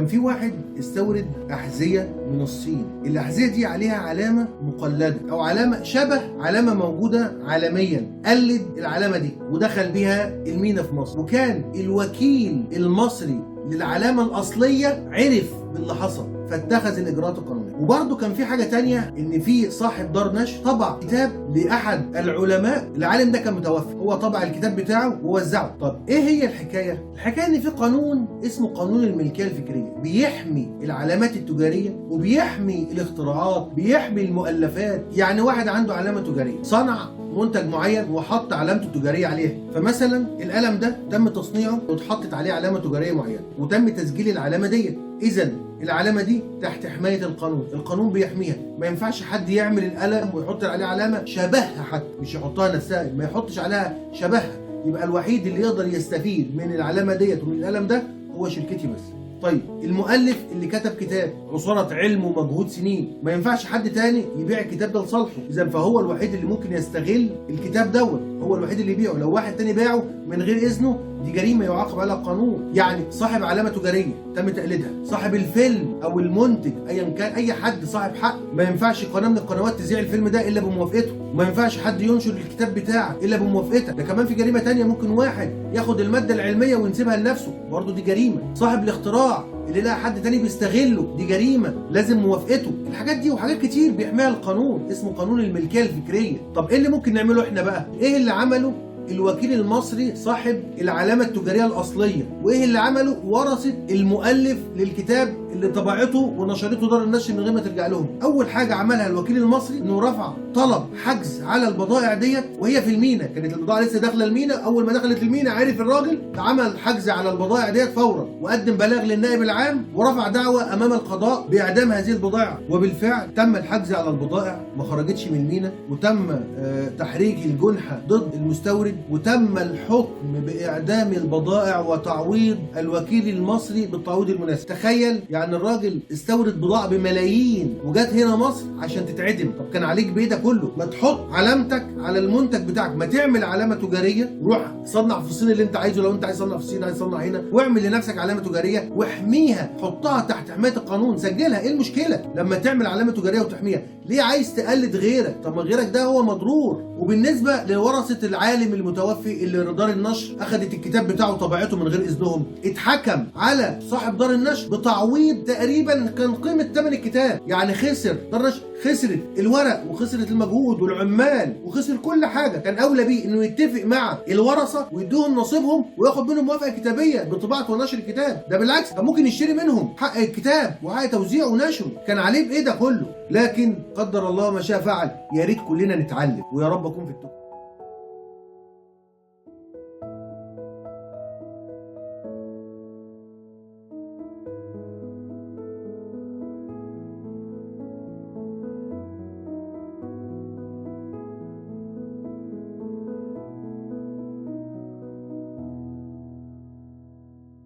كان في واحد استورد أحذية من الصين. الأحذية دي عليها علامة مقلدة أو علامة شبه علامة موجودة عالميا، قلد العلامة دي ودخل بيها المينا في مصر، وكان الوكيل المصري للعلامة الأصلية عرف باللي حصل فاتخذ الإجراءات القانونية. وبرضه كان في حاجة تانية، إن في صاحب دار نشر طبع كتاب لأحد العلماء، العالم ده كان متوفى، هو طبع الكتاب بتاعه ووزعه. طب إيه هي الحكاية؟ الحكاية إن في قانون اسمه قانون الملكية الفكرية بيحمي العلامات التجارية وبيحمي الاختراعات، بيحمي المؤلفات. يعني واحد عنده علامة تجارية، صنع منتج معين وحط علامته التجاريه عليه، فمثلا القلم ده تم تصنيعه واتحطت عليه علامه تجاريه معينه وتم تسجيل العلامه ديت، اذا العلامه دي تحت حمايه القانون، القانون بيحميها. ما ينفعش حد يعمل القلم ويحط عليه علامه شبهها، حتى مش يحطها نفسها، ما يحطش عليها شبهها. يبقى الوحيد اللي يقدر يستفيد من العلامه ديت ومن القلم ده هو شركتي بس. طيب المؤلف اللي كتب كتاب عصارة علم ومجهود سنين، ما ينفعش حد تاني يبيع الكتاب ده لصالحه، اذا فهو الوحيد اللي ممكن يستغل الكتاب دوت، هو الوحيد اللي يبيعه. لو واحد تاني باعه من غير اذنه دي جريمه يعاقب عليها القانون. يعني صاحب علامه تجاريه تم تقليدها، صاحب الفيلم او المنتج ايا كان، اي حد صاحب حق، ما ينفعش قناه من القنوات تذيع الفيلم ده الا بموافقته، وما ينفعش حد ينشر الكتاب بتاعك الا بموافقتك. ده كمان في جريمه تانيه، ممكن واحد ياخد الماده العلميه وينسبها لنفسه، برضه دي جريمه. صاحب الاختراع اللي لقى حد تاني بيستغله دي جريمه، لازم موافقته. الحاجات دي وحاجات كتير بيحميها القانون، اسمه قانون الملكيه الفكريه. طب ايه اللي ممكن نعمله احنا بقى؟ ايه اللي عمله الوكيل المصري صاحب العلامة التجارية الأصلية؟ وإيه اللي عمله ورثة المؤلف للكتاب اللي طبعته ونشرته دار النشر من غير ما ترجع لهم؟ أول حاجة عملها الوكيل المصري إنه رفع طلب حجز على البضائع ديت وهي في المينا، كانت البضائع لسه داخلة المينا. أول ما دخلت المينا عرف الراجل، عمل حجز على البضائع ديت فورا وقدم بلاغ للنائب العام ورفع دعوة أمام القضاء بإعدام هذه البضائع. وبالفعل تم الحجز على البضائع، ما خرجتش من المينا، وتم تحريج الجنحة ضد المستورد، وتم الحكم بإعدام البضائع وتعويض الوكيل المصري بالتعويض المناسب. تخيل يعني الراجل استورد بضاعة بملايين وجات هنا مصر عشان تتعدم. طب كان عليك بيه ده كله؟ ما تحط علامتك على المنتج بتاعك، ما تعمل علامة تجارية، روح صنع في الصين اللي انت عايزه، لو انت عايز تصنع في الصين عايز تصنع هنا، واعمل لنفسك علامة تجارية واحميها، حطها تحت حماية القانون، سجلها. ايه المشكلة لما تعمل علامة تجارية وتحميها؟ ليه عايز تقلد غيرك؟ طب ما غيرك ده هو مضرور. وبالنسبة لورثة العالم المتوفي اللي دار النشر اخذت الكتاب بتاعه وطبعته من غير اذنهم، اتحكم على صاحب دار النشر بتعويض تقريبا كان قيمة ثمن الكتاب. يعني خسر دار النشر، خسرت الورق وخسرت المجهود والعمال وخسر كل حاجة. كان اولى بيه انه يتفق مع الورثة ويدوهم نصيبهم وياخد منهم موافقة كتابية بطباعة ونشر الكتاب. ده بالعكس كان ممكن يشتري منهم حق الكتاب وحق توزيعه ونشره، كان عليه بايه ده كله. لكن قدر الله ما شاء فعل. يا ريت كلنا نتعلم، ويا رب اكون في التوفيق.